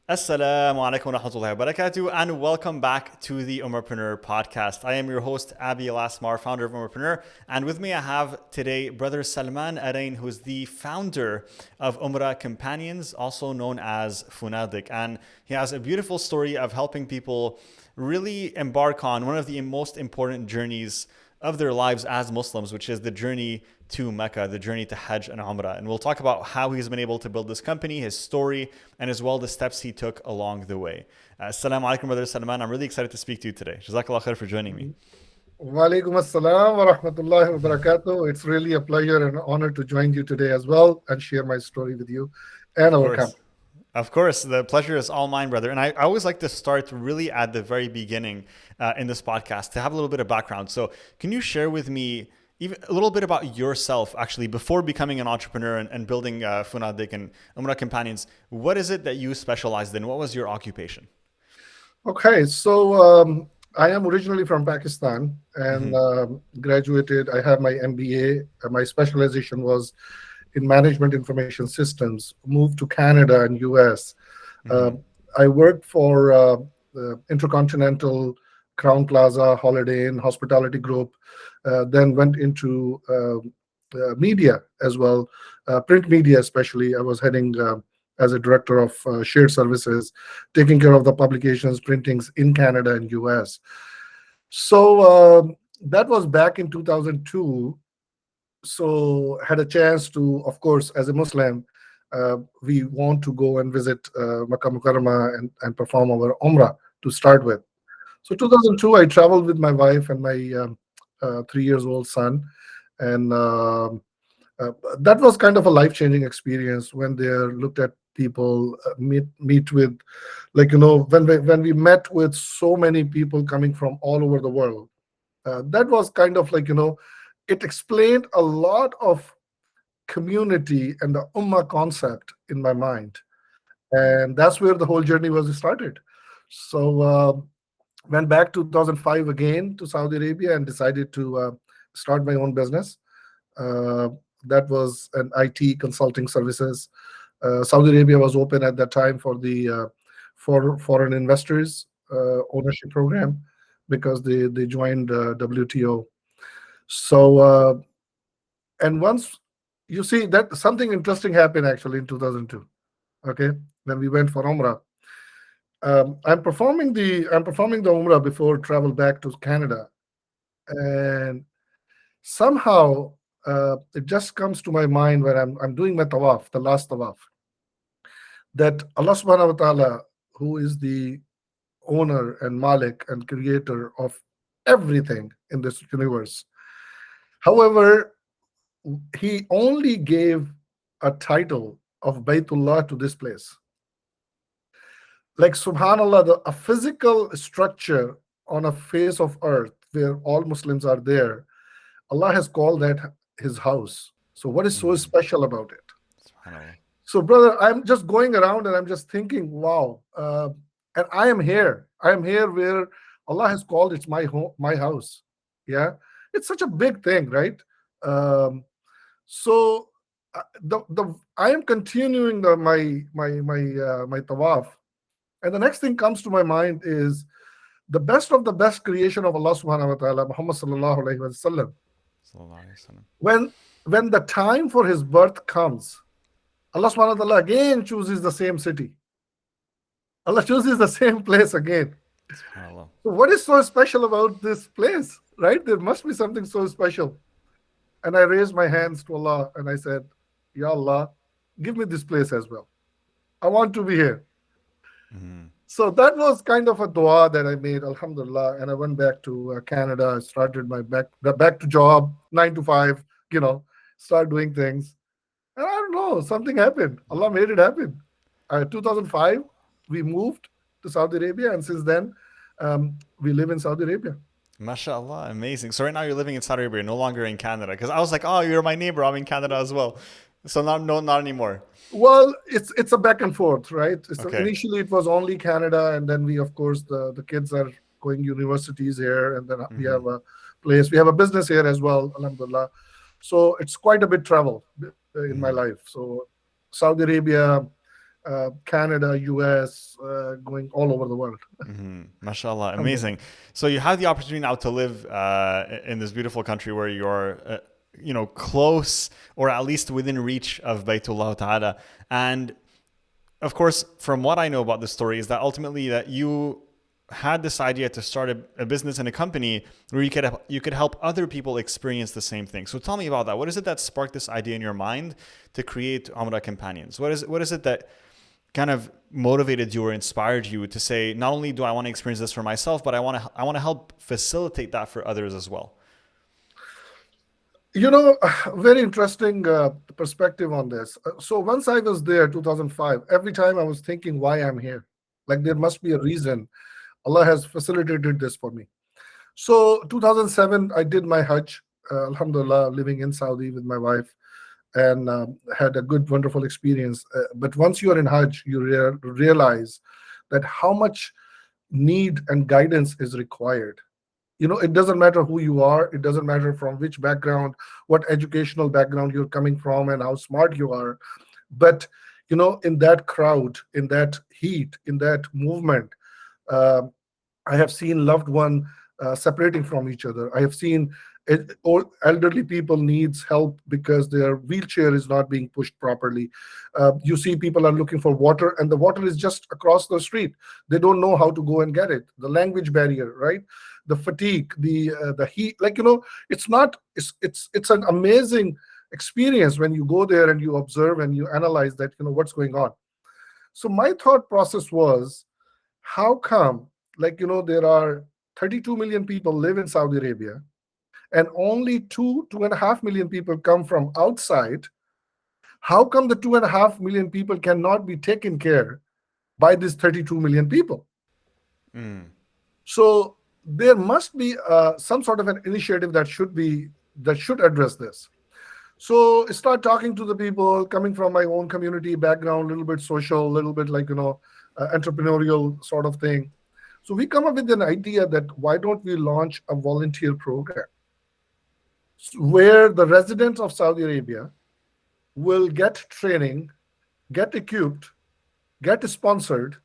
Assalamu alaikum wa rahmatullahi wa barakatuh, and welcome back to the Ummahpreneur podcast. I am your host, el-asmar, founder of Ummahpreneur, and with me I have today brother Salman Arain, who is the founder of Umrah Companions, also known as Funadiq. And he has a beautiful story of helping people really embark on one of the most important journeys of their lives as Muslims, which is the journey to Mecca, the journey to Hajj and Umrah. And we'll talk about how he's been able to build this company, his story, and as well the steps he took along the way. Assalamu alaikum, brother Salman. I'm really excited to speak to you today. Jazakallah khair for joining me. Walaikum assalam wa rahmatullahi wa barakatuh. It's really a pleasure and honor to join you today as well and share my story with you and Of our course. company. Of course, the pleasure is all mine, brother. And I always like to start really at the very beginning in this podcast to have a little bit of background. So, can you share with me even a little bit about yourself, actually, before becoming an entrepreneur and building Funadiq and Umrah Companions? What is it that you specialized in? What was your occupation? Okay, so I am originally from Pakistan and Hmm. graduated. I have my MBA. My specialization was in management information systems. Moved to Canada and US. Uh, Hmm. I worked for Intercontinental, Crown Plaza, Holiday Inn, Hospitality Group. Then went into media as well, print media especially. I was heading as a director of shared services, taking care of the publications, printings in Canada and US. So that was back in 2002. So had a chance to, of course, as a Muslim, we want to go and visit Makkah Mukarramah and perform our Umrah to start with. So 2002, I traveled with my wife and my 3 years old son, and that was kind of a life changing experience when they looked at people meet with, like, when we met with so many people coming from all over the world. That was kind of like, it explained a lot of community and the ummah concept in my mind, and that's where the whole journey was started. So went back 2005 again to Saudi Arabia and decided to start my own business. uh, that was an IT consulting services. Saudi Arabia was open at that time for the for foreign investors ownership program, because they joined WTO. So and once, you see, that something interesting happened actually in 2002. Okay, when we went for Umrah, I'm performing the Umrah before travel back to Canada, and somehow it just comes to my mind when I'm doing my tawaf, the last tawaf, that Allah subhanahu wa ta'ala, who is the owner and Malik and creator of everything in this universe, however, he only gave a title of Baytullah to this place. Like, subhanallah, a physical structure on a face of earth where all Muslims are there, Allah has called that his house. So what is so Hmm. special about it? Subhanallah. So, brother, I'm just going around and I'm just thinking, wow. And I am here. I am here where Allah has called it's my home, my house. Yeah, it's such a big thing, right? Um, so the I am continuing my tawaf, and the next thing comes to my mind is the best of the best creation of Allah Subhanahu wa Taala, Muhammad Sallallahu Alaihi Wasallam. Sallallahu Alaihi Wasallam. When when the time for his birth comes, Allah Subhanahu wa Taala again chooses the same city. Allah chooses the same place again. Subhanallah. So what is so special about this place, right? There must be something so special. And I raised my hands to Allah and I said, Ya Allah, give me this place as well. I want to be here. Hmm. So that was kind of a dua that I made, Alhamdulillah. And I went back to Canada. I started my back to job, 9 to 5, you know, start doing things. And I don't know, something happened. Allah made it happen. 2005, we moved to Saudi Arabia, and since then, we live in Saudi Arabia. MashaAllah, amazing. So right now you're living in Saudi Arabia, no longer in Canada. Because I was like, oh, you're my neighbor. I'm in Canada as well. So not no, not anymore. Well, it's a back and forth, right? Okay. Initially, it was only Canada, and then we, of course, the kids are going universities here, and then we Hmm. have a place, we have a business here as well, Alhamdulillah. So it's quite a bit travel in my Hmm. life. So Saudi Arabia, Canada, US, going all over the world. Mashallah, Alhamdulillah. amazing. So you have the opportunity now to live in this beautiful country where you're, close or at least within reach of Baytullah Ta'ala. And of course, from what I know about the story, is that ultimately that you had this idea to start a business and a company where you could help other people experience the same thing. So tell me about that. What is it that sparked this idea in your mind to create Umrah Companions? What is it that kind of motivated you or inspired you to say, not only do I want to experience this for myself, but I want to help facilitate that for others as well? You know, very interesting perspective on this. So once I was there, 2005, every time I was thinking why I'm here. Like there must be a reason. Allah has facilitated this for me. So 2007, I did my Hajj, Alhamdulillah, living in Saudi with my wife, and had a good, wonderful experience. But once you are in Hajj, you realize that how much need and guidance is required. It doesn't matter who you are, it doesn't matter from which background, what educational background you're coming from, and how smart you are. But in that crowd, in that heat, in that movement, uh, I have seen loved one separating from each other. I have seen elderly people needs help because their wheelchair is not being pushed properly. You see people are looking for water, and the water is just across the street. They don't know how to go and get it. The language barrier, right? The fatigue, the heat. Like it's not. It's an amazing experience when you go there and you observe and you analyze that what's going on. So my thought process was, how come, like there are 32 million people live in Saudi Arabia, and only 2.5 million people come from outside. How come the 2.5 million people cannot be taken care by these 32 million people? Mm. So there must be some sort of an initiative that should address this. So I start talking to the people coming from my own community background, a little bit social, a little bit like entrepreneurial sort of thing. So we come up with an idea that why don't we launch a volunteer program where the residents of Saudi Arabia will get training, get equipped, get sponsored,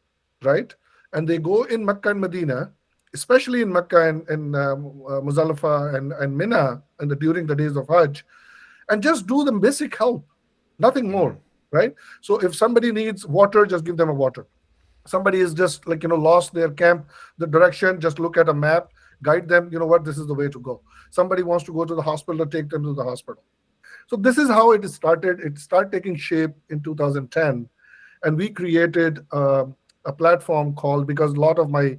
right? And they go in Mecca and Medina, especially in Mecca and Muzdalifah and Mina, during the days of Hajj, and just do the basic help, nothing more, right? So if somebody needs water, just give them a water. Somebody is just like lost their camp, the direction, just look at a map, guide them. You know what? This is the way to go. Somebody wants to go to the hospital, take them to the hospital. So this is how it started. It started taking shape in 2010, and we created a platform called, because a lot of my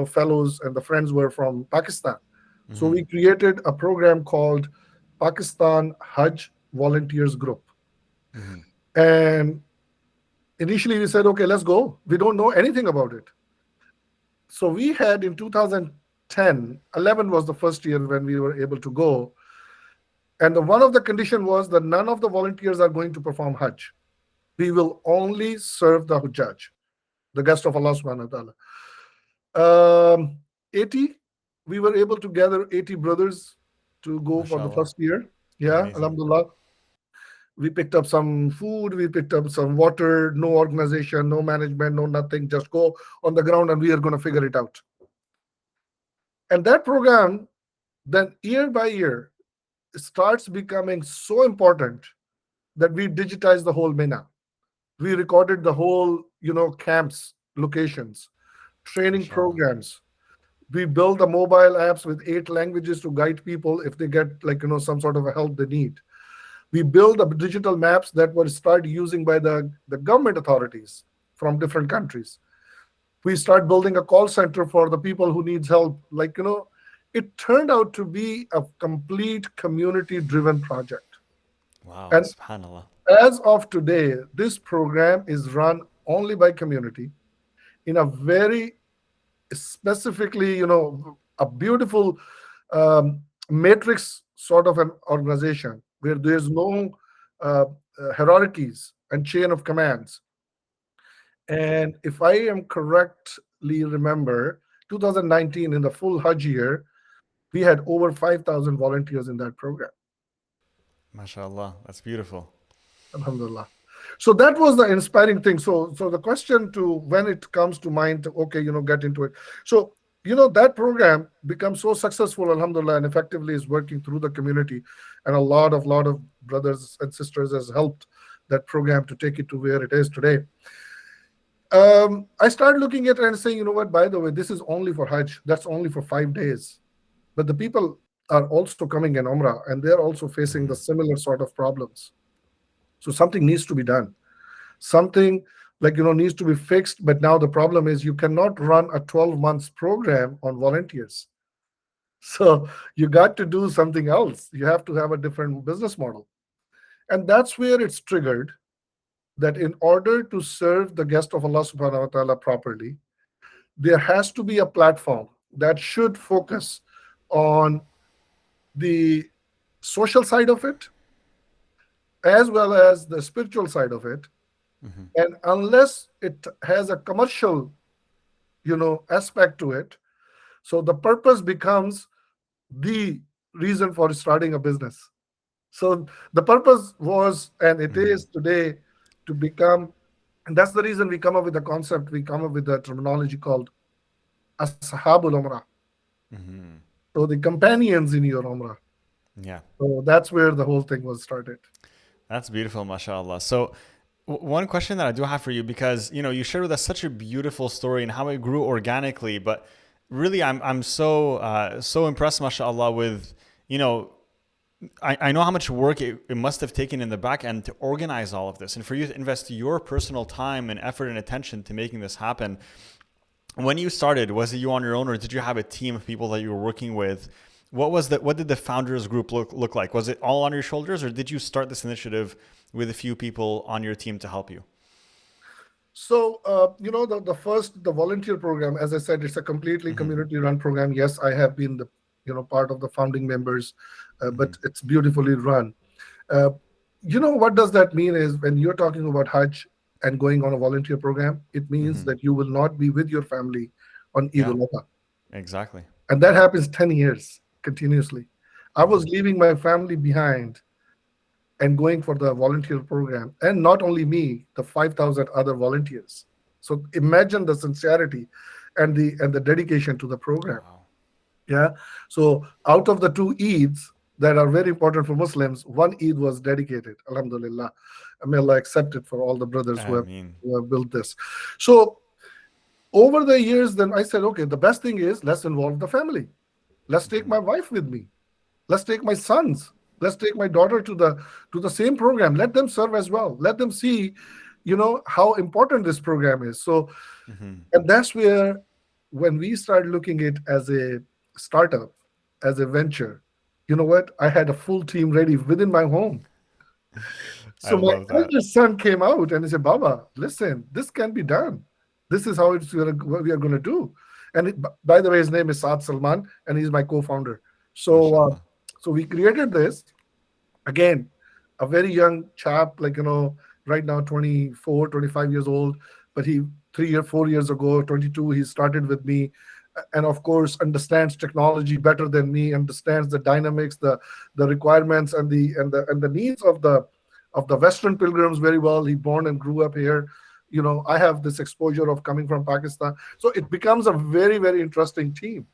fellows and the friends were from Pakistan. So we created a program called Pakistan Hajj Volunteers Group. And initially we said, okay, let's go. We don't know anything about it. So we had in 2010, 11 was the first year when we were able to go. And one of the condition was that none of the volunteers are going to perform Hajj. We will only serve the Hujjaj, the guest of Allah subhanahu wa ta'ala. 80, we were able to gather 80 brothers to go for the Mashallah. first year. Yeah, Amazing. alhamdulillah. We picked up some food, we picked up some water, no organization, no management, no nothing. Just go on the ground and we are going to figure it out. And that program, then year by year, starts becoming so important that we digitized the whole MENA. We recorded the whole, camps, locations, training Mashallah. programs. We build the mobile apps with 8 languages to guide people if they get some sort of a help they need. We build the digital maps that were started using by the government authorities from different countries. We start building a call center for the people who needs help. It turned out to be a complete community driven project. Wow. And Subhanallah. as of today, this program is run only by community in a very specifically, a beautiful matrix sort of an organization where there's no uh, hierarchies and chain of commands. And if I am correctly remember, 2019 in the full Hajj year, we had over 5,000 volunteers in that program. Mashallah. That's beautiful. Alhamdulillah. So that was the inspiring thing. So the question to when it comes to mind, okay, get into it. So that program becomes so successful, alhamdulillah, and effectively is working through the community, and a lot of brothers and sisters has helped that program to take it to where it is today. I started looking at it and saying, what, by the way, this is only for Hajj. That's only for 5 days. But the people are also coming in Umrah, and they're also facing the Mm-hmm. similar sort of problems. So something needs to be done. Something like needs to be fixed. But now the problem is you cannot run a 12 months program on volunteers. So you got to do something else. You have to have a different business model. And that's where it's triggered that in order to serve the guest of Allah subhanahu wa ta'ala properly, there has to be a platform that should focus on the social side of it as well as the spiritual side of it. Mm-hmm. And unless it has a commercial aspect to it, so the purpose becomes the reason for starting a business. So the purpose was, and it Mm-hmm. is today, to become, and that's the reason we come up with the concept, we come up with the terminology called Ashabul Umrah. Mm-hmm. So the companions in your Umrah. Yeah. So that's where the whole thing was started. That's beautiful, mashallah. So, one question that I do have for you, because you shared with us such a beautiful story and how it grew organically, but really, I'm so impressed, mashallah, with you know. I know how much work it must have taken in the back end to organize all of this, and for you to invest your personal time and effort and attention to making this happen. When you started, was it you on your own, or did you have a team of people that you were working with? What did the founders group look like? Was it all on your shoulders, or did you start this initiative with a few people on your team to help you? So, the first, the volunteer program, as I said, it's a completely Mm-hmm. community run program. Yes, I have been the, part of the founding members, Mm-hmm. but it's beautifully run. Uh, what does that mean is when you're talking about Hajj and going on a volunteer program, it means Mm-hmm. that you will not be with your family on Eid Yeah, al-Adha. exactly. And that happens 10 years continuously. I was Mm-hmm. leaving my family behind and going for the volunteer program. And not only me, the 5,000 other volunteers. So imagine the sincerity and the dedication to the program. Wow. Yeah. So out of the two Eids that are very important for Muslims, one Eid was dedicated. Alhamdulillah. May Allah accept it for all the brothers I mean, who have built this. So over the years, then I said, okay, the best thing is let's involve the family. Let's take mm-hmm. my wife with me. Let's take my sons. Let's take my daughter to the same program. Let them serve as well. Let them see, how important this program is. So, Mm-hmm. and that's where when we started looking it as a startup, as a venture, you know what? I had a full team ready within my home. I So my love that. eldest son came out and he said, Baba, listen, this can be done. This is how what we are going to do. And by the way, his name is Saad Salman, and he's my co-founder. So, Mashallah. so we created this again, a very young chap, like right now 24, 25 years old, but he 4 years ago, 22, he started with me, and of course understands technology better than me, understands the dynamics, the requirements, and the needs of the Western pilgrims very well. He born and grew up here. I have this exposure of coming from Pakistan, so it becomes a very, very interesting team.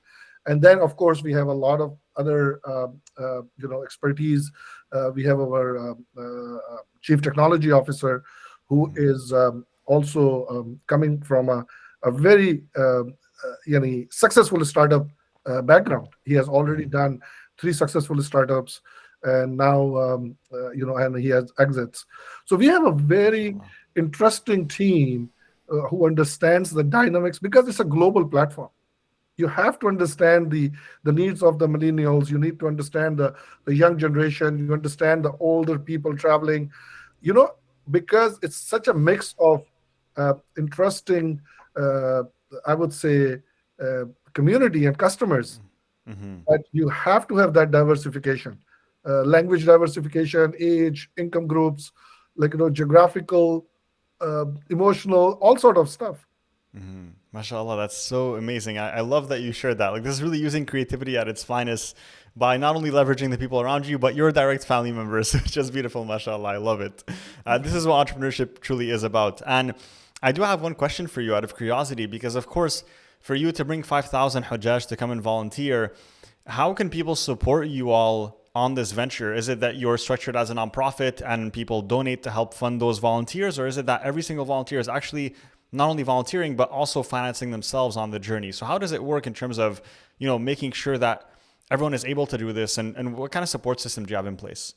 And then of course we have a lot of other expertise. We have our chief technology officer, who Mm-hmm. is also coming from a very successful startup background. He has already Mm-hmm. done 3 successful startups, and now and he has exits. So we have a very Mashallah. interesting team who understands the dynamics, because it's a global platform. You have to understand the needs of the millennials. You need to understand the young generation. You understand the older people traveling, you know because it's such a mix of interesting, uh, I would say, uh, community and customers, Mm-hmm. that you have to have that diversification, language diversification, age, income groups, like geographical, emotional, all sort of stuff. Mm-hmm. MashaAllah, that's so amazing. I love that you shared that. Like, this is really using creativity at its finest by not only leveraging the people around you, but your direct family members, which is beautiful, MashaAllah. I love it. This is what entrepreneurship truly is about. And I do have one question for you out of curiosity, because, of course, for you to bring 5,000 Hujjaj to come and volunteer, how can people support you all on this venture? Is it that you're structured as a nonprofit and people donate to help fund those volunteers? Or is it that every single volunteer is actually not only volunteering, but also financing themselves on the journey? So how does it work in terms of, making sure that everyone is able to do this, and what kind of support system do you have in place?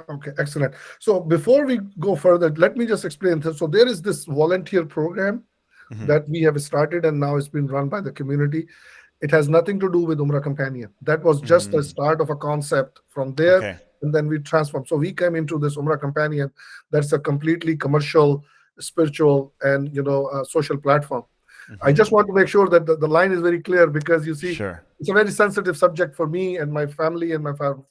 Okay, excellent. So before we go further, let me just explain. So there is this volunteer program Hmm. that we have started, and now it's been run by the community. It has nothing to do with Umrah Companion. That was just the Mm. start of a concept from there, Okay. and then we transformed. So we came into this Umrah Companion. That's a completely commercial, spiritual, and social platform. I Hmm. just want to make sure that the line is very clear, because you see, Sure. it's a very sensitive subject for me and my family and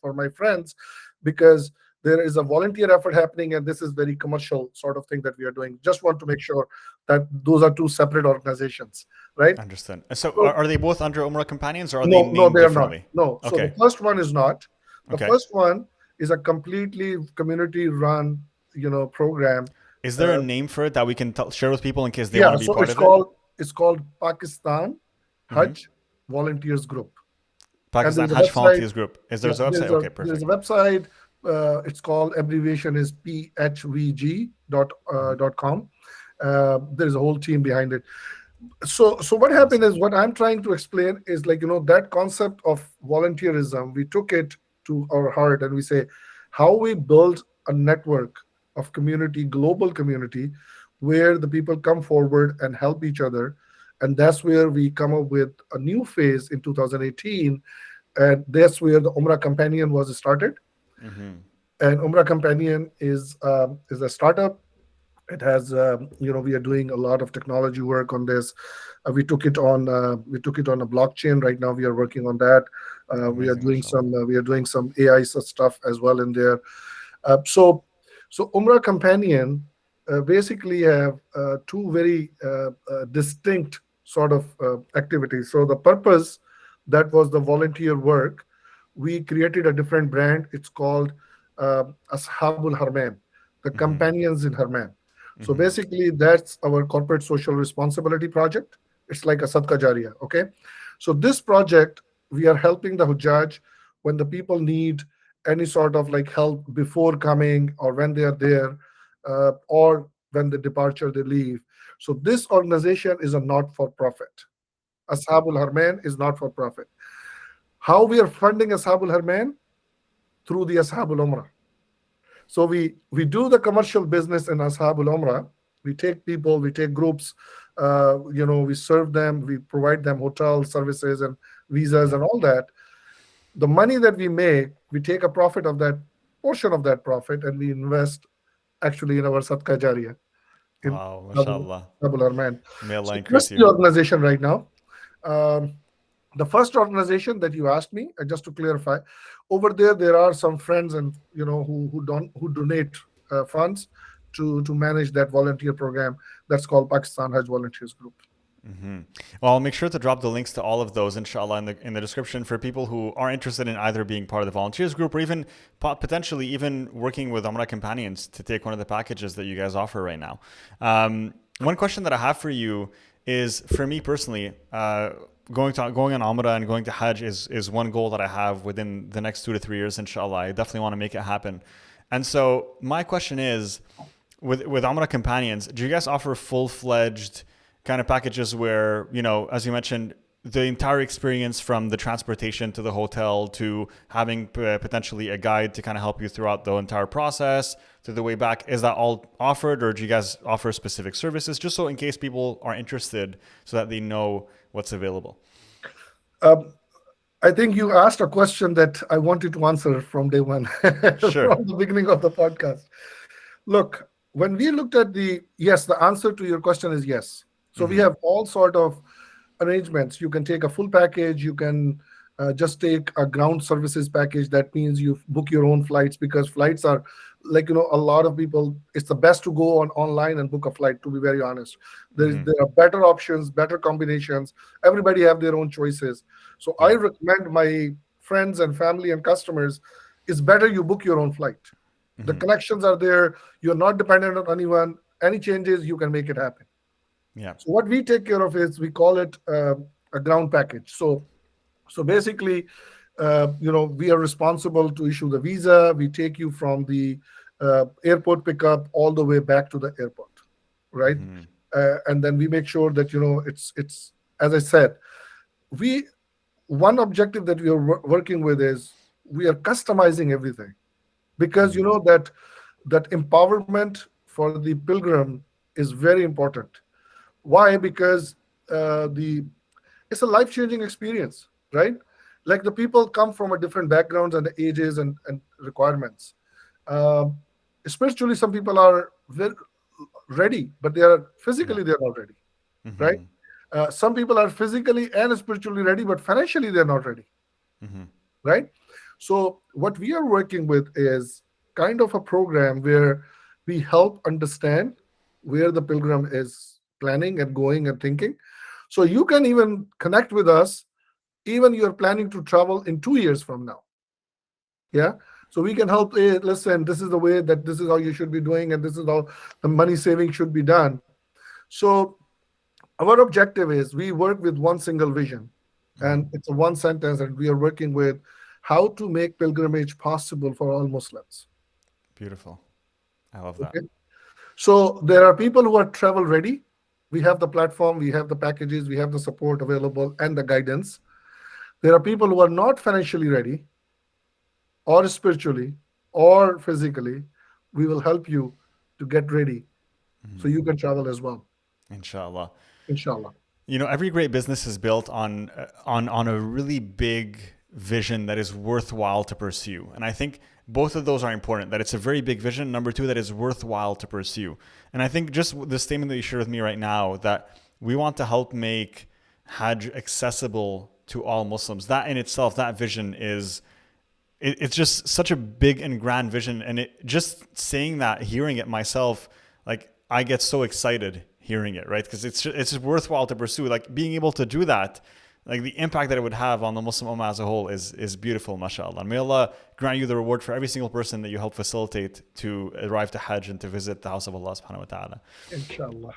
for my friends, because there is a volunteer effort happening, and this is very commercial sort of thing that we are doing. Just want to make sure that those are two separate organizations, right? Understood. So So are they both under Umrah Companions, or are they no, no, named they are not. differently? No. So the Okay. first one is not. The Okay. first one is a completely community-run, program. Is there a Uh, name for it that we can share with people in case they want yeah. to be So part it's of it? called Pakistan Hmm. Hajj Volunteers Group, and there Pakistan is a Hajj website. Volunteers Group. Is there a Yeah, website? Okay, there's a perfect. website. It's called, abbreviation is phvg Hmm. dot com. There's a whole team behind it. So what happened Awesome. is, what I'm trying to explain is, like, that concept of volunteerism, we took it to our heart, and we say how we build a network of community, global community, where the people come forward and help each other. And that's where we come up with a new phase in 2018, and that's where the Umrah Companion was started. Hmm. And Umrah Companion is a startup. It has, we are doing a lot of technology work on this. We took it on a blockchain. Right now we are working on that. We are Amazing, doing mashallah. some AI stuff as well in there. So Umrah Companion basically have two very distinct sort of activities. So the purpose, that was the volunteer work. We created a different brand. It's called Ashabul Harman, the Hmm. companions in Harman. So Hmm. basically, that's our corporate social responsibility project. It's like a Sadqa Jariyah. Okay. So this project, we are helping the Hujjaj when the people need any sort of like help before coming, or when they are there, or when the departure they leave. So this organization is a not-for-profit. Ashabul Harman is not for profit. How we are funding Ashabul Harman? Through the Ashabul Umrah. So we do the commercial business in Ashabul Umrah. We take people, we take groups, we serve them, we provide them hotel services and visas Yeah. and all that. The money that we make, we take a profit of that, portion of that profit, and we invest actually in our Sadqa Jariyah in Wow, Ashabul mashallah. Arman. May Allah So increase that's the you. organization right now. Um, the first organization that you asked me, just to clarify, over there are some friends, and who donate funds to manage that volunteer program. That's called Pakistan Hajj Volunteers Group. Hmm. Well, I'll make sure to drop the links to all of those, inshallah, in the description for people who are interested in either being part of the volunteers group, or even potentially even working with Umrah Companions to take one of the packages that you guys offer right now. One question that I have for you is, for me personally, going on Umrah and going to Hajj is one goal that I have within the next 2 to 3 years, inshallah. I definitely want to make it happen. And so my question is, with Umrah Companions, do you guys offer full-fledged kind of packages where, as you mentioned, the entire experience from the transportation to the hotel to having potentially a guide to kind of help you throughout the entire process to the way back, is that all offered, or do you guys offer specific services, just so in case people are interested, so that they know what's available? Um, I think you asked a question that I wanted to answer from day one, Sure. from the beginning of the podcast. Look, when we looked at yes, the answer to your question is yes. So we Hmm. have all sort of arrangements. You can take a full package. You can just take a ground services package. That means you book your own flights, because flights are like, a lot of people, it's the best to go on online and book a flight, to be very honest. There are better options, better combinations. Everybody have their own choices. So I Yeah. recommend my friends and family and customers, it's better you book your own flight. The Hmm. connections are there. You're not dependent on anyone. Any changes, you can make it happen. Yeah. So what we take care of is, we call it a ground package. So basically, we are responsible to issue the visa. We take you from the airport pickup all the way back to the airport, right? Hmm. And then we make sure that, it's as I said, we one objective that we are working with is, we are customizing everything, because Hmm. that empowerment for the pilgrim is very important. Why? Because the it's a life changing experience, right? Like, the people come from a different backgrounds and ages and requirements. um, Spiritually, some people are ready, but Yeah. they're not ready, right? Hmm. Some people are physically and spiritually ready, but financially they're not ready, Hmm. right? So what we are working with is kind of a program where we help understand where the pilgrim is planning and going and thinking. So you can even connect with us, even you're planning to travel in 2 years from now. Yeah. So we can help. Hey, listen, this is the way, that this is how you should be doing, and this is how the money saving should be done. So our objective is, we work with one single vision, Hmm. and it's a one sentence, and we are working with how to make pilgrimage possible for all Muslims. Beautiful. I love that. Okay. So there are people who are travel ready. We have the platform, we have the packages, we have the support available and the guidance. There are people who are not financially ready, or spiritually, or physically. We will help you to get ready so Hmm. you can travel as well, Inshallah. inshallah. Every great business is built on a really big vision that is worthwhile to pursue. And I think both of those are important. That it's a very big vision. Number two, that is worthwhile to pursue. And I think just the statement that you shared with me right now, that we want to help make Hajj accessible to all Muslims. That in itself, that vision is it's just such a big and grand vision, and it just saying that, hearing it myself, like I get so excited hearing it, right? Because it's just worthwhile to pursue. Like being able to do that, like the impact that it would have on the Muslim Ummah as a whole is beautiful, mashallah. And may Allah grant you the reward for every single person that you help facilitate to arrive to Hajj and to visit the house of Allah subhanahu wa ta'ala. Inshallah.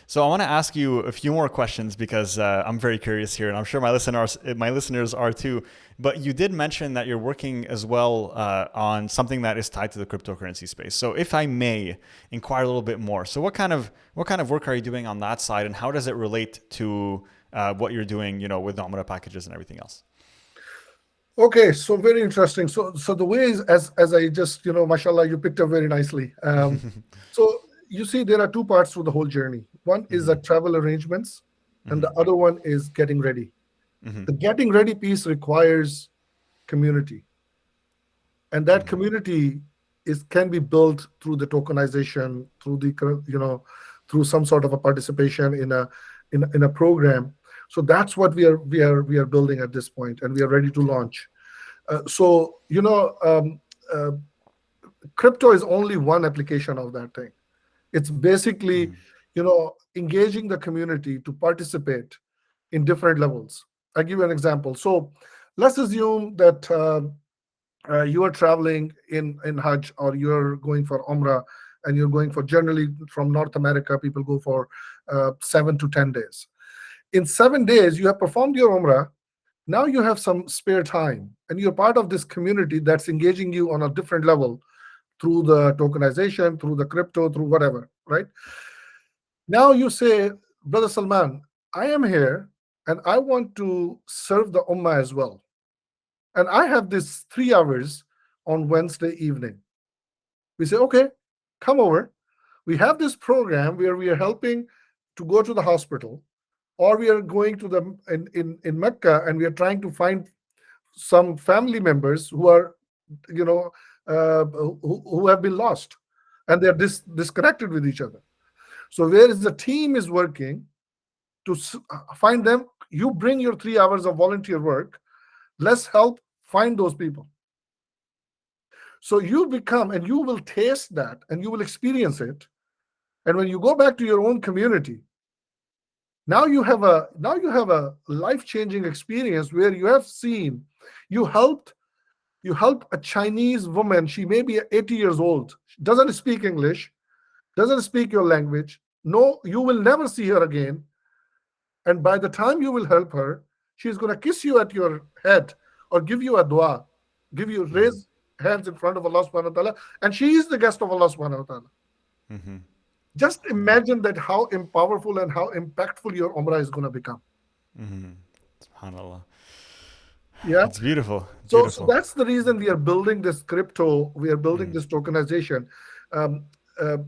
So I want to ask you a few more questions because I'm very curious here, and I'm sure my listeners are too. But you did mention that you're working as well on something that is tied to the cryptocurrency space. So if I may inquire a little bit more, so what kind of work are you doing on that side, and how does it relate to what you're doing, with the Umrah packages and everything else? Okay, so very interesting. So the way is, as I just, mashallah, you picked up very nicely. So you see, there are two parts to the whole journey. One is the Hmm. travel arrangements, and the Hmm. other one is getting ready. Hmm. The getting ready piece requires community, and that Hmm. community is can be built through the tokenization, through through some sort of a participation in a program. So that's what we are building at this point, and we are ready to Okay. launch. So uh, crypto is only one application of that thing. It's basically, Hmm. engaging the community to participate in different levels. I give you an example. So let's assume that you are traveling in Hajj, or you're going for Umrah, and you're going for, generally from North America, people go for 7 to 10 days. In 7 days, you have performed your Umrah. Now you have some spare time, and you're part of this community that's engaging you on a different level, through the tokenization, through the crypto, through whatever, right? Now you say, Brother Salman, I am here and I want to serve the Ummah as well. And I have this 3 hours on Wednesday evening. We say, okay, come over. We have this program where we are helping to go to the hospital, or we are going to the in Mecca, and we are trying to find some family members who are, you know, who have been lost, and they're disconnected with each other. So where is the team is working to find them? You bring your 3 hours of volunteer work. Let's help find those people. So you become, and you will taste that, and you will experience it. And when you go back to your own community, now you have a life-changing experience where you have seen, you helped you help a Chinese woman. She may be 80 years old, doesn't speak English, doesn't speak your language. No, you will never see her again. And by the time you will help her, she's going to kiss you at your head or give you a dua, give you Mm-hmm. raise hands in front of Allah subhanahu wa ta'ala, and she is the guest of Allah subhanahu wa ta'ala. Mm-hmm. Just imagine that how powerful and how impactful your Umrah is going to become. Mm-hmm. SubhanAllah. Yeah. It's beautiful. So Beautiful. that's the reason we are building this crypto, we are building Mm-hmm. this tokenization. Um, uh,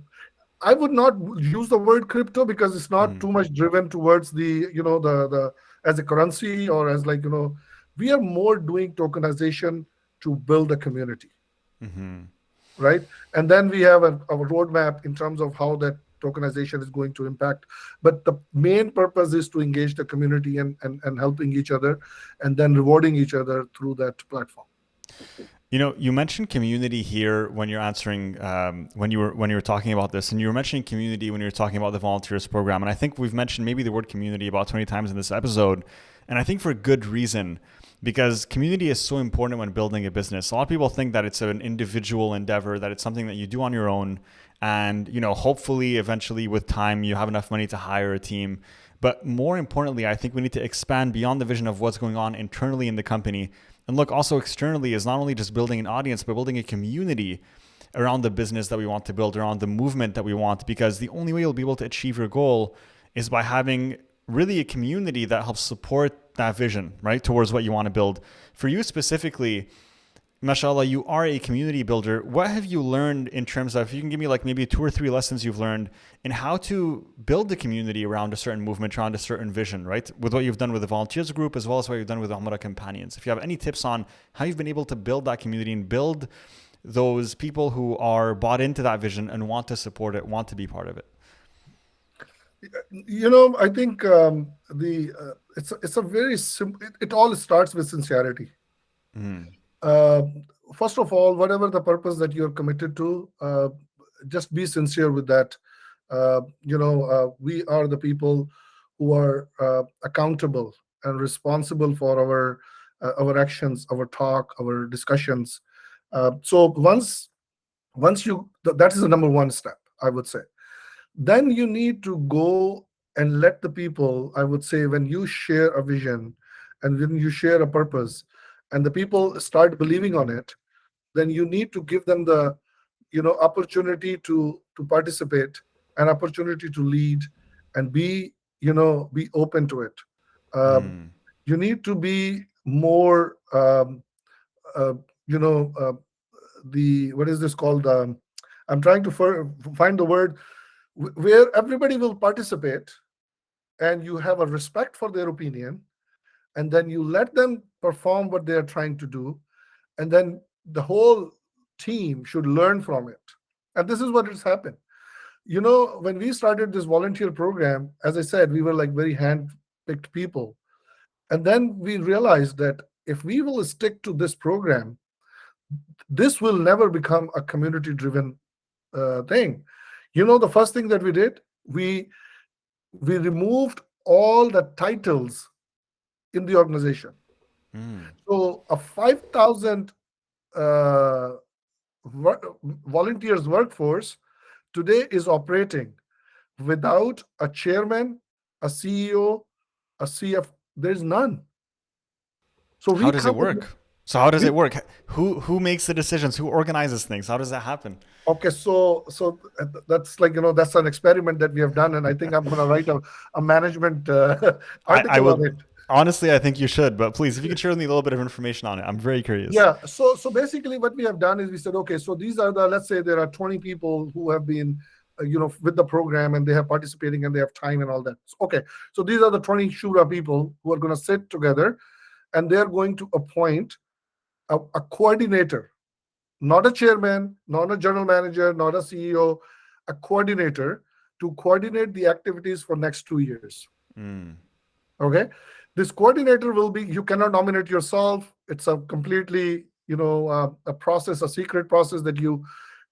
I would not use the word crypto because it's not too much driven towards the, the as a currency or as like, we are more doing tokenization to build a community, Mm-hmm. right? And then we have a roadmap in terms of how that tokenization is going to impact. But the main purpose is to engage the community and helping each other and then rewarding each other through that platform. You mentioned community here when you're answering when you were talking about this, and you were mentioning community when you were talking about the volunteers program. And I think we've mentioned maybe the word community about 20 times in this episode, and I think for good reason, because community is so important when building a business. A lot of people think that it's an individual endeavor, that it's something that you do on your own, and hopefully eventually with time you have enough money to hire a team. But more importantly, I think we need to expand beyond the vision of what's going on internally in the company and look also externally as not only just building an audience, but building a community around the business that we want to build, around the movement that we want, because the only way you'll be able to achieve your goal is by having really a community that helps support that vision, right, towards what you want to build. For you specifically, mashallah, you are a community builder. What have you learned in terms of, if you can give me like maybe 2 or 3 lessons you've learned in how to build the community around a certain movement, around a certain vision, right? With what you've done with the volunteers group, as well as what you've done with the Umrah Companions. If you have any tips on how you've been able to build that community and build those people who are bought into that vision and want to support it, want to be part of it. I think the it's a very simple. It all starts with sincerity. Mm. Uh, First of all, whatever the purpose that you're committed to, just be sincere with that. We are the people who are accountable and responsible for our actions, our talk, our discussions. So once that is the number one step, I would say. Then you need to go and let the people, I would say, when you share a vision and when you share a purpose and the people start believing on it, then you need to give them the opportunity to participate, an opportunity to lead, and be open to it. um, Mm. you need to be more uh, you know uh, the what is this called, I'm trying to find the word, where everybody will participate and you have a respect for their opinion, and then you let them perform what they are trying to do, and then the whole team should learn from it. And this is what has happened. When we started this volunteer program, as I said, we were like very hand picked people, and then we realized that if we will stick to this program, this will never become a community driven thing. The first thing that we did, we removed all the titles in the organization. Mm. So a 5,000 uh, volunteers workforce today is operating without a chairman, a CEO, a CF. There's none. So How we does it come with work? So how does we it work? Who makes the decisions? Who organizes things? How does that happen? okay. So that's like that's an experiment that we have done, and I think I'm going to write a management I article on would it. honestly, I think you should, but please, if you could share with me a little bit of information on it, I'm very curious. Yeah. So basically, what we have done is we said, okay, so these are the, let's say there are 20 people who have been, with the program, and they have participating and they have time and all that. Okay. So these are the 20 Shura people who are going to sit together, and they're going to appoint a coordinator, not a chairman, not a general manager, not a CEO, a coordinator to coordinate the activities for next 2 years. Mm. Okay. This coordinator will be, you cannot nominate yourself. It's a completely a process, a secret process that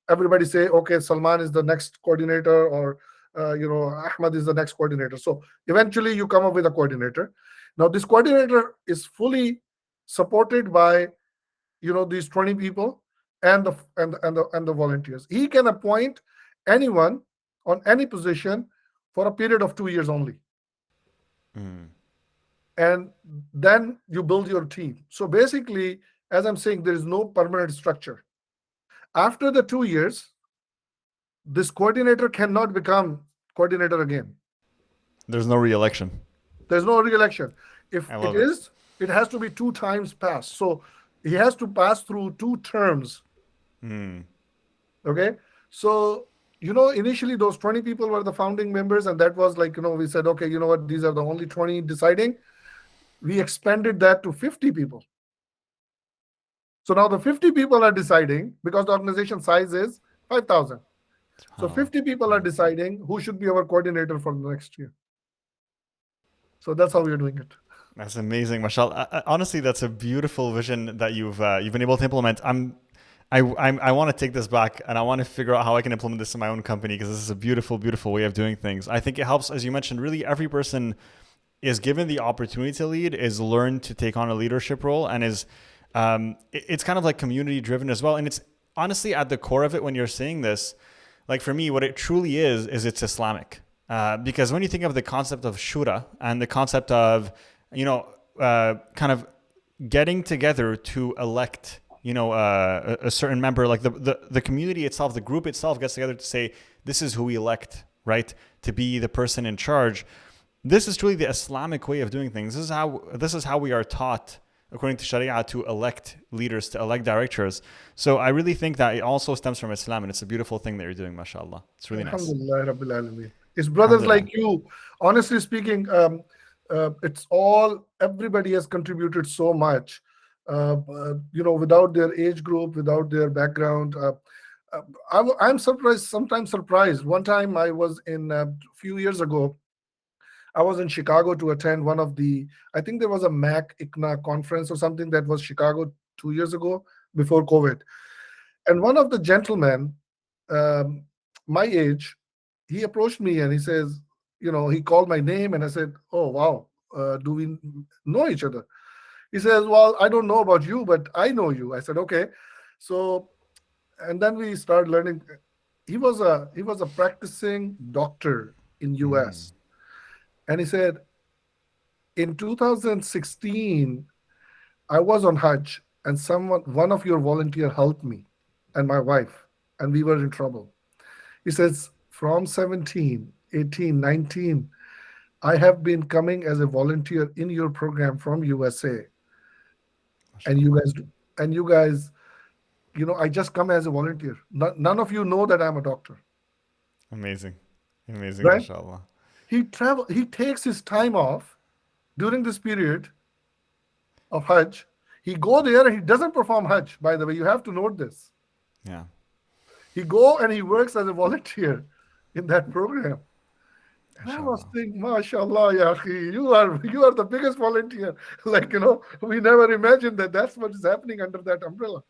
everybody say, okay, Salman is the next coordinator, or Ahmad is the next coordinator. So eventually you come up with a coordinator. Now this coordinator is fully supported by these 20 people and the volunteers. He can appoint anyone on any position for a period of 2 years only, Mm. and then you build your team. So basically, as I'm saying, there is no permanent structure. After the 2 years, this coordinator cannot become coordinator again. There's no re-election. There's no re-election. If I it love it. is, it has to be 2 times passed. So he has to pass through 2 terms. Mm. Okay. So, initially those 20 people were the founding members, and that was like, we said, okay, you know what, these are the only 20 deciding. We expanded that to 50 people. So now the 50 people are deciding, because the organization size is 5,000. So SubhanAllah. 50 people are deciding who should be our coordinator for the next year. So that's how we are doing it. That's amazing, mashallah. Honestly, that's a beautiful vision that you've been able to implement. I want to take this back, and I want to figure out how I can implement this in my own company, because this is a beautiful, beautiful way of doing things. I think it helps, as you mentioned. Really, every person is given the opportunity to lead, is learned to take on a leadership role, and it's kind of like community driven as well. And it's honestly at the core of it when you're saying this. Like for me, what it truly is it's Islamic. Because when you think of the concept of shura and the concept of, kind of getting together to elect, a certain member, like the community itself, the group itself gets together to say, this is who we elect, right? To be the person in charge. This is truly the Islamic way of doing things. This is how we are taught, according to Sharia, to elect leaders, to elect directors. So I really think that it also stems from Islam, and it's a beautiful thing that you're doing, mashallah. It's really nice. Alhamdulillah Rabbil Alameen. It's brothers Alhamdulillah. like you. Honestly speaking, everybody has contributed so much. Without their age group, without their background. I'm surprised, sometimes surprised. One time I was a few years ago, I was in Chicago to attend one of I think there was a MAC ICNA conference or something that was Chicago 2 years ago before COVID. And one of the gentlemen, um, my age, he approached me and he says, he called my name, and I said, oh, wow, do we know each other? He says, well, I don't know about you, but I know you. I said, okay. So, and then we started learning. He was a practicing doctor in Mm. US. And he said, in 2016, I was on Hajj, and one of your volunteer helped me and my wife, and we were in trouble. He says, from 17, 18, 19, I have been coming as a volunteer in your program from USA. And you MashaAllah. guys, and you guys, I just come as a volunteer. None of you know that I'm a doctor, Amazing. Amazing, right? mashallah. He takes his time off during this period of Hajj. He go there and he doesn't perform Hajj, by the way. You have to note this. Yeah. He go and he works as a volunteer in that program. And I was MashaAllah. thinking, MashaAllah, ya akhi, you are the biggest volunteer. Like, we never imagined that that's what is happening under that umbrella.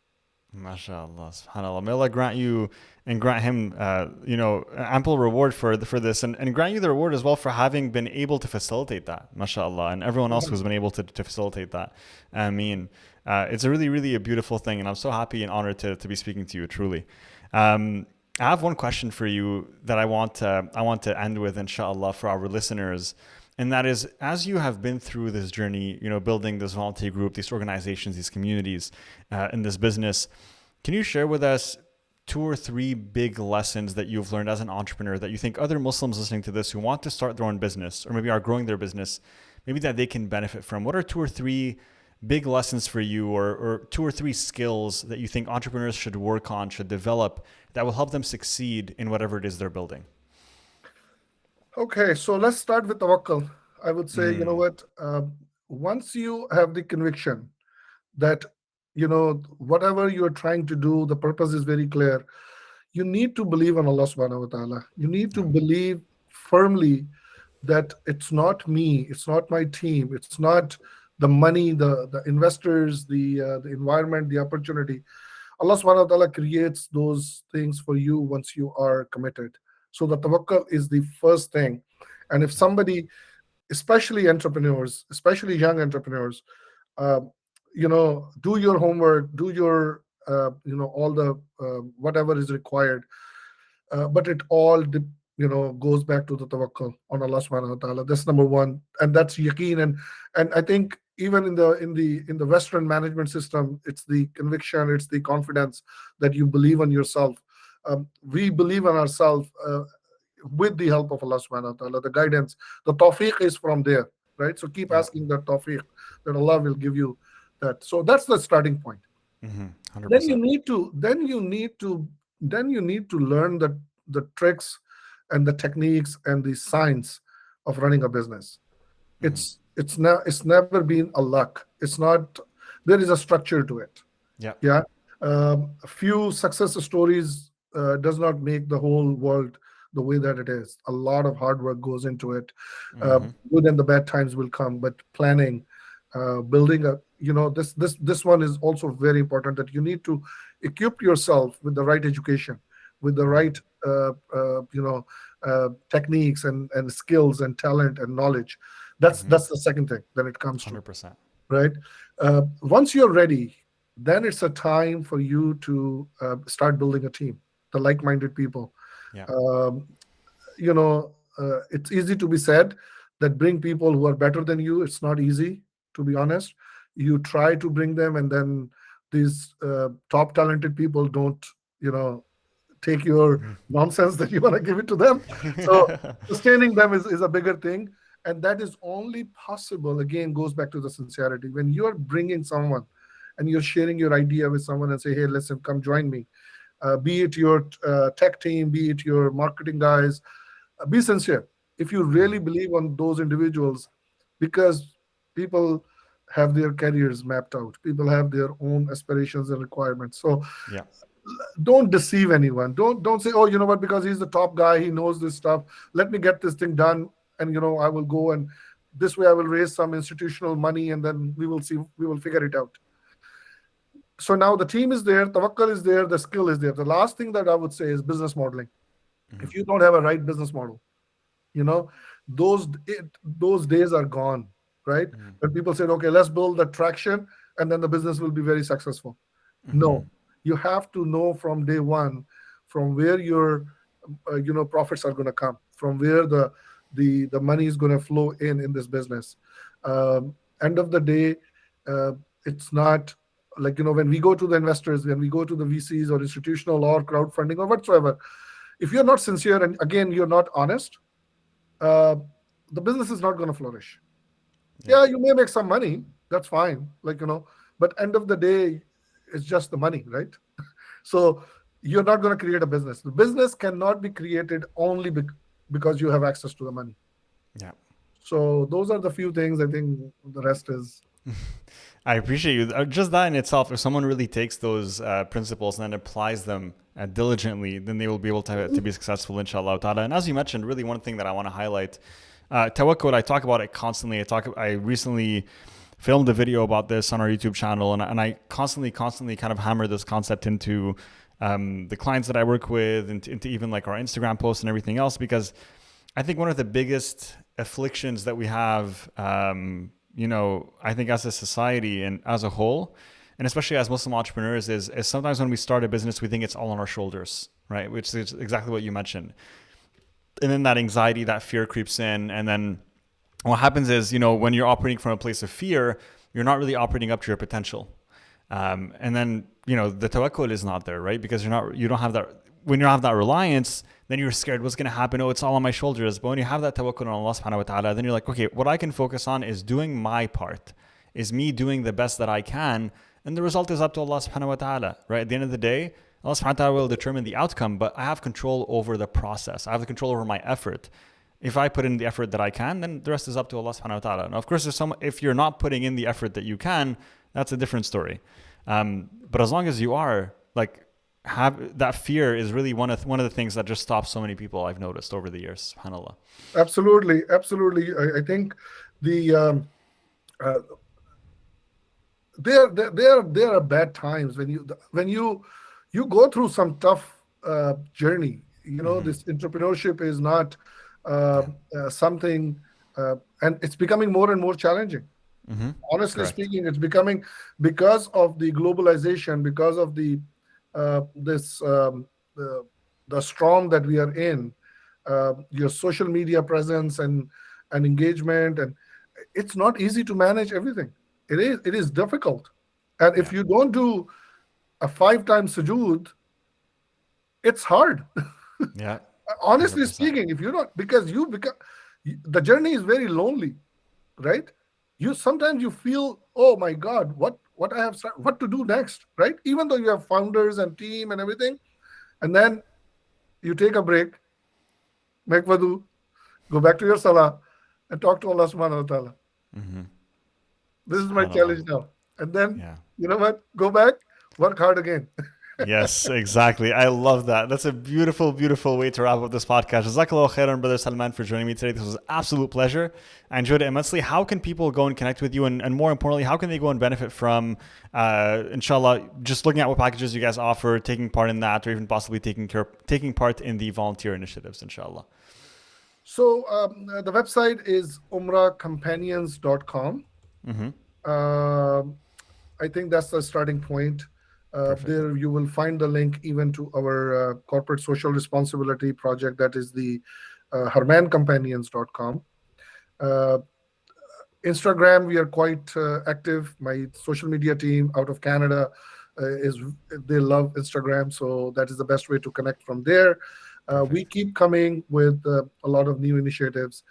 MashaAllah. SubhanAllah. May Allah grant you and grant him, ample reward for this, and grant you the reward as well for having been able to facilitate that. MashaAllah. And everyone else who's been able to facilitate that. I mean, it's a really, really a beautiful thing. And I'm so happy and honored to be speaking to you, truly. I have one question for you that I want to end with, inshallah, for our listeners. And that is, as you have been through this journey, building this volunteer group, these organizations, these communities, in this business, can you share with us 2 or 3 big lessons that you've learned as an entrepreneur that you think other Muslims listening to this who want to start their own business or maybe are growing their business, maybe that they can benefit from? What are 2 or 3 big lessons for you, or 2 or 3 skills that you think entrepreneurs should work on, should develop, that will help them succeed in whatever it is they're building? Okay, so let's start with tawakkul. I would say, you know Mm. what? Once you have the conviction that, whatever you're trying to do, the purpose is very clear. You need to believe on Allah subhanahu wa ta'ala. You need to Yeah. believe firmly that it's not me, it's not my team, it's not the money, the investors, the environment, the opportunity. Allah subhanahu wa ta'ala creates those things for you once you are committed. So the tawakkul is the first thing. And if somebody, especially entrepreneurs, especially young entrepreneurs, uh, do your homework, do your, all the whatever is required, but it all goes back to the tawakkul on Allah subhanahu wa ta'ala. That's number one, and that's yaqeen. And I think even in the Western management system, it's the conviction, it's the confidence that you believe on yourself. We believe on ourselves with the help of Allah subhanahu wa ta'ala. The guidance, the tawfiq is from there, right? So keep Yeah. asking that tawfiq, that Allah will give you that. So that's the starting point. Mm-hmm. then you 100%. need to then you need to then you need to learn the tricks and the techniques and the science of running a business. Mm-hmm. It's never been a luck. It's not. There is a structure to it. Yeah. Yeah. A few success stories does not make the whole world the way that it is. A lot of hard work goes into it. Mm-hmm. Good and the bad times will come, but planning, building a, this one is also very important, that you need to equip yourself with the right education, with the Mm-hmm. right techniques and skills and talent and knowledge. That's Mm-hmm. that's the second thing that it comes to, 100%. right? Once you're ready, then it's a time for you to start building a team, the like-minded people. Yeah. Um, it's easy to be said that bring people who are better than you. It's not easy, to be honest. You try to bring them, and then these top talented people don't, take your nonsense that you want to give it to them. So sustaining them is a bigger thing. And that is only possible, again, goes back to the sincerity. When you're bringing someone and you're sharing your idea with someone and say, hey, listen, come join me. Be it your tech team, be it your marketing guys, be sincere. If you really believe on those individuals, because people have their careers mapped out, people have their own aspirations and requirements. So Yeah. don't deceive anyone. Don't say, oh, you know what, because he's the top guy, he knows this stuff, let me get this thing done, and I will go, and this way I will raise some institutional money, and then we will figure it out. So now the team is there, tawakkul is there, the skill is there. The last thing that I would say is business modeling. Mm-hmm. If you don't have a right business model, you know those days are gone, right? When people said, okay, let's build the traction and then the business will be very successful. Mm-hmm. No, you have to know from day one from where your profits are going to come, from where the money is going to flow in this business. End of the day, uh, it's not like, when we go to the investors, when we go to the VCs or institutional or crowdfunding or whatsoever, if you're not sincere and again you're not honest, uh, the business is not going to flourish. Yeah. Yeah, you may make some money, that's fine, but end of the day, it's just the money, right? So you're not going to create a business. The business cannot be created only because you have access to the money. Yeah. So those are the few things. I think the rest is. I appreciate you. Just that in itself, if someone really takes those principles and then applies them diligently, then they will be able to be successful, inshallah ta'ala. And as you mentioned, really one thing that I want to highlight, tawakkul, I talk about it constantly. I recently filmed a video about this on our YouTube channel, and I constantly kind of hammer this concept into the clients that I work with, and into even like our Instagram posts and everything else, because I think one of the biggest afflictions that we have, I think as a society and as a whole, and especially as Muslim entrepreneurs, is sometimes when we start a business, we think it's all on our shoulders, right? Which is exactly what you mentioned. And then that anxiety, that fear creeps in. And then what happens is, when you're operating from a place of fear, you're not really operating up to your potential. And then, the tawakkul is not there, right? Because you don't have that. When you have that reliance, then you're scared. What's going to happen? Oh, it's all on my shoulders. But when you have that tawakkul on Allah subhanahu wa ta'ala, then you're like, okay, what I can focus on is doing my part, is me doing the best that I can. And the result is up to Allah subhanahu wa ta'ala, right? At the end of the day, Allah subhanahu wa ta'ala will determine the outcome, but I have control over the process. I have the control over my effort. If I put in the effort that I can, then the rest is up to Allah subhanahu wa ta'ala. Now, of course, if you're not putting in the effort that you can, that's a different story. But as long as you are, have that, fear is really one of the things that just stops so many people, I've noticed over the years. SubhanAllah. Absolutely. I think the there are bad times when you go through some tough journey. This entrepreneurship is not Yeah. something, and it's becoming more and more challenging. Honestly Correct. speaking, it's becoming, because of the globalization, because of the this the storm that we are in, your social media presence and engagement, and it's not easy to manage everything. It is difficult, and if Yeah. you don't do a 5 times sujood, it's hard. Yeah. Honestly 100%. speaking, if you don't, because you become, the journey is very lonely, right? You sometimes you feel, oh my God, what I have what to do next, right? Even though you have founders and team and everything, and then you take a break, make wudu, go back to your salah, and talk to Allah subhanahu wa ta'ala. This is my SubhanAllah. challenge now. And then, Yeah. you know what? Go back, work hard again. Yes, exactly. I love that. That's a beautiful, beautiful way to wrap up this podcast. Jazakallah khairan, Brother Salman, for joining me today. This was an absolute pleasure. I enjoyed it immensely. How can people go and connect with you? And more importantly, how can they go and benefit from, inshallah, just looking at what packages you guys offer, taking part in that, or even possibly taking part in the volunteer initiatives, inshallah? So the website is umrahcompanions.com. Mm-hmm. Um, I think that's the starting point. Perfect. There you will find the link even to our corporate social responsibility project, that is the harmancompanions.com. Uh, Instagram, we are quite active. My social media team out of Canada is they love Instagram, so that is the best way to connect from there. We Perfect. keep coming with a lot of new initiatives,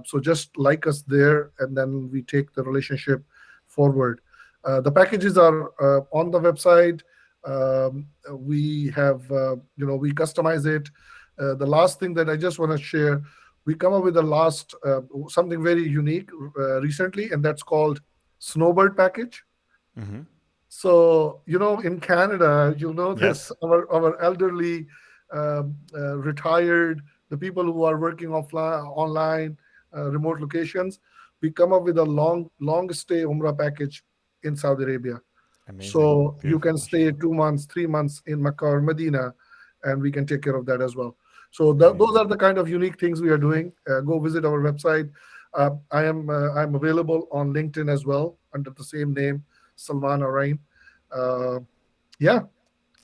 so just like us there, and then we take the relationship forward. The packages are on the website. We have, we customize it. The last thing that I just want to share, we come up with the last something very unique recently, and that's called snowbird package. Mm-hmm. So, in Canada, you'll know this, Yes. our elderly, retired, the people who are working offline, online, remote locations, we come up with a long stay Umrah package in Saudi Arabia. Amazing. So you Beautiful, can stay mashallah. 2 months, 3 months in Mecca or Medina, and we can take care of that as well. So those Amazing. are the kind of unique things we are doing. Go visit our website. I'm available on LinkedIn as well under the same name, Salman Arain. Uh, yeah,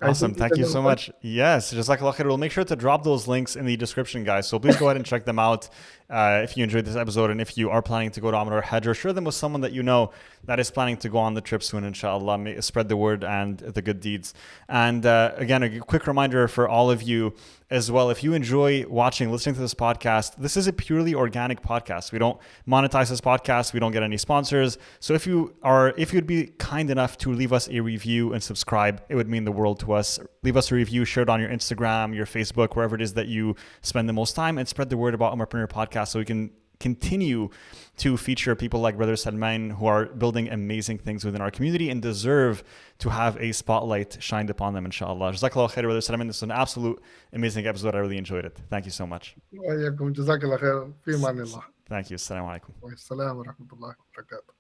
I Awesome. think we Thank can you move so on. much. Yes, Jazakallah khair. We'll make sure to drop those links in the description, guys. So please go ahead and check them out if you enjoyed this episode. And if you are planning to go to Umrah or Hajj, or share them with someone that you know that is planning to go on the trip soon, inshallah. Spread the word and the good deeds. And again, a quick reminder for all of you as well. If you enjoy watching, listening to this podcast, this is a purely organic podcast. We don't monetize this podcast. We don't get any sponsors. So if you'd be kind enough to leave us a review and subscribe, it would mean the world to us. Leave us a review, share it on your Instagram, your Facebook, wherever it is that you spend the most time, and spread the word about Ummahpreneur podcast so we can continue to feature people like Brother Salman who are building amazing things within our community and deserve to have a spotlight shined upon them, inshallah. Jazakallah khair, Brother Salman. This is an absolute amazing episode. I really enjoyed it. Thank you so much. وإياكم. جزاك الله خير. في أمان الله. Thank you. Assalamu alaikum. والسلام ورحمة الله وبركاته.